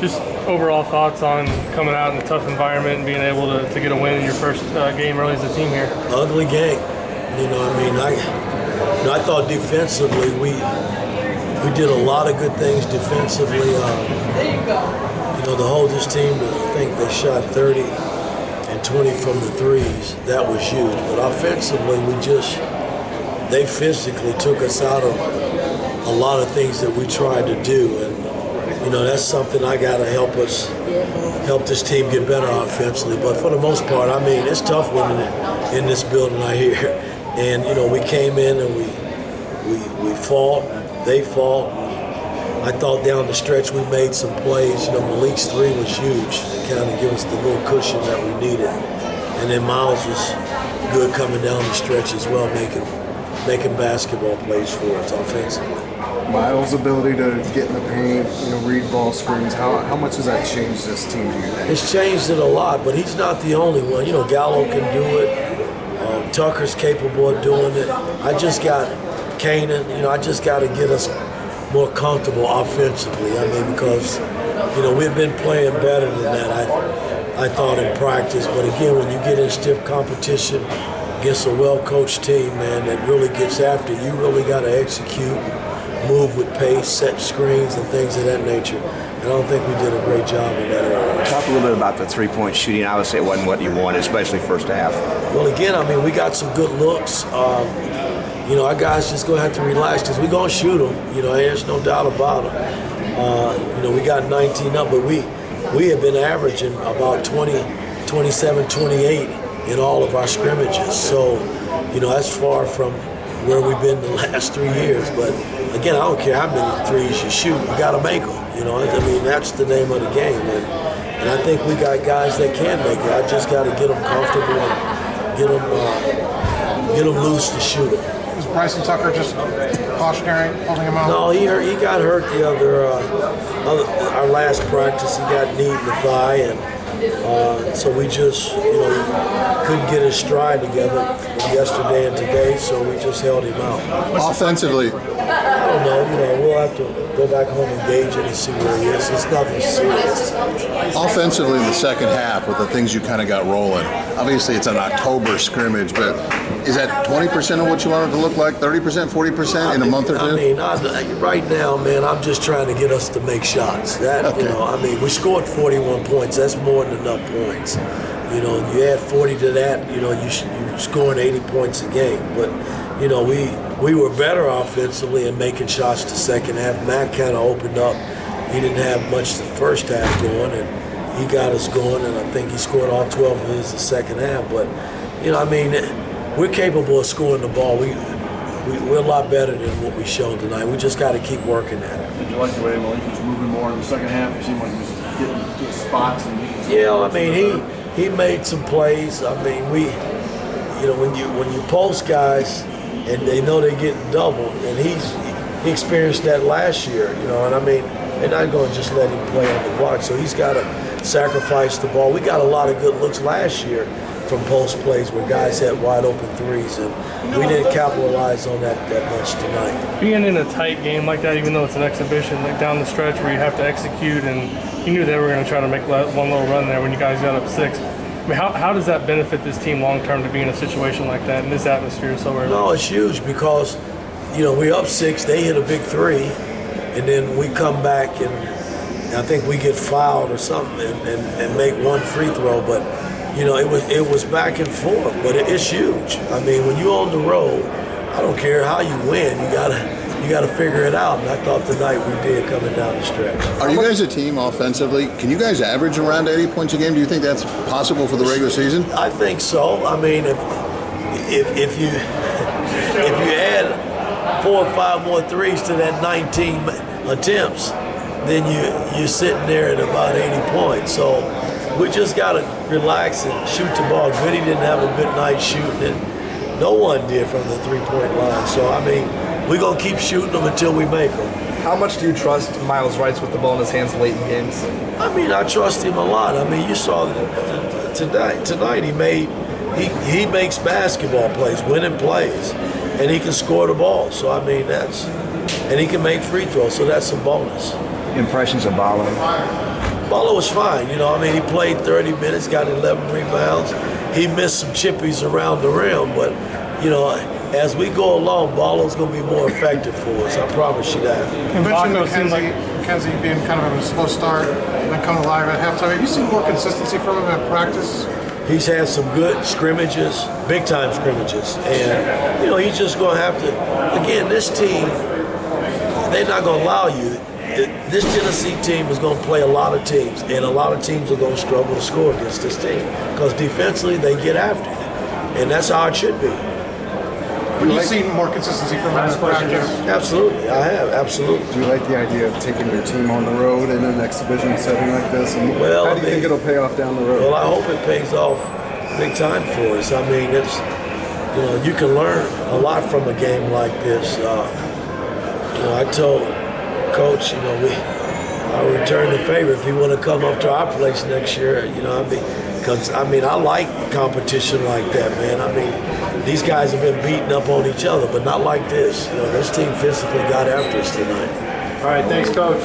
Just overall thoughts on coming out in a tough environment and being able to get a win in your first game early as a team here. Ugly game. I thought defensively we did a lot of good things defensively. To hold this team, I think they shot 30 and 20 from the threes. That was huge. But offensively, they physically took us out of a lot of things that we tried to do. And, that's something I got to help this team get better offensively. But for the most part, it's tough winning in this building I hear. And, we came in and we fought, they fought. I thought down the stretch we made some plays. Malik's three was huge to kind of give us the little cushion that we needed. And then Miles was good coming down the stretch as well, making basketball plays for us offensively. Miles' ability to get in the paint, read ball screens, how much has that changed this team, do you think? It's changed it a lot, but he's not the only one. Gallo can do it. Tucker's capable of doing it. I just got Kanan. I just got to get us more comfortable offensively. Because, we've been playing better than that, I thought, in practice. But again, when you get in stiff competition against a well-coached team, man, that really gets after you, really got to execute, move with pace, set screens and things of that nature. And I don't think we did a great job in that area. Talk a little bit about the three-point shooting. Obviously, it wasn't what you wanted, especially first half. Well, again, we got some good looks. Our guys just going to have to relax because we're going to shoot them. There's no doubt about it. We got 19 up, but we have been averaging about 20, 27, 28 in all of our scrimmages. So, that's far from where we've been the last 3 years. But, again, I don't care how many threes you shoot. You got to make them. That's the name of the game. And I think we got guys that can make it. I just got to get them comfortable and get them loose to shoot it. Was Bryson Tucker just cautionary, holding him out? No, he got hurt the our last practice. He got knee in the thigh, and so we just couldn't get his stride together yesterday and today, so we just held him out. Offensively, I don't know. We'll have to go back home and gauge it and see where he is. It's nothing serious. offensively in the second half with the things you kind of got rolling. Obviously, it's an October scrimmage, but is that 20% of what you want it to look like? 30%, 40% in a month or two? Right now, man, I'm just trying to get us to make shots. We scored 41 points. That's more than enough points. You add 40 to that, you're scoring 80 points a game. But, we were better offensively in making shots the second half. Matt kind of opened up. He didn't have much the first half going, and he got us going, and I think he scored all 12 of his the second half. But, we're capable of scoring the ball. We're a lot better than what we showed tonight. We just got to keep working at it. Did you like the way Malik was moving more in the second half? It seemed like he was getting to spots. He made some plays. when you post guys and they know they're getting double, and he experienced that last year, they're not going to just let him play on the block. So he's got to sacrifice the ball. We got a lot of good looks last year from post plays where guys had wide open threes, and we didn't capitalize on that much tonight. Being in a tight game like that, even though it's an exhibition, like down the stretch where you have to execute, and you knew they were going to try to make one little run there when you guys got up 6. How does that benefit this team long term to be in a situation like that in this atmosphere so early? No, it's huge because, we up 6, they hit a big 3, and then we come back and I think we get fouled or something and make one free throw, but it was back and forth, but it's huge. When you're on the road, I don't care how you win, you gotta figure it out. And I thought tonight we did coming down the stretch. Are you guys a team offensively? Can you guys average around 80 points a game? Do you think that's possible for the regular season? I think so. If you add 4 or 5 more threes to that 19 attempts, then you're sitting there at about 80 points. So we just got to relax and shoot the ball. Goody didn't have a good night shooting it. No one did from the three-point line. So, we're going to keep shooting them until we make them. How much do you trust Miles Wrights with the ball in his hands late in games? I trust him a lot. You saw tonight he makes basketball plays, winning plays, and he can score the ball. So, and he can make free throws, so that's a bonus. Impressions of Ballin? Ballo was fine. You know, I mean, he played 30 minutes, got 11 rebounds. He missed some chippies around the rim, but, you know, as we go along, Ballo's going to be more effective for us. I promise you that. You mentioned McKenzie being kind of a slow start and then coming alive at halftime. Have you seen more consistency from him at practice? He's had some good scrimmages, big-time scrimmages. And, you know, he's just going to have to, again, this team, they're not going to allow you. This Tennessee team is going to play a lot of teams, and a lot of teams are going to struggle to score against this team because defensively they get after you, and that's how it should be. But you've seen more consistency from him at practice. Absolutely, I have, absolutely. Do you like the idea of taking your team on the road in an exhibition setting like this? And well, how do you think it'll pay off down the road? Well, I hope it pays off big time for us. I mean, it's, you know, you can learn a lot from a game like this. You know, I told Coach, you know, I'll return the favor if you want to come up to our place next year. You know, I mean, because I mean, I like competition like that, man. I mean, these guys have been beating up on each other, but not like this. You know, this team physically got after us tonight. All right, thanks, Coach.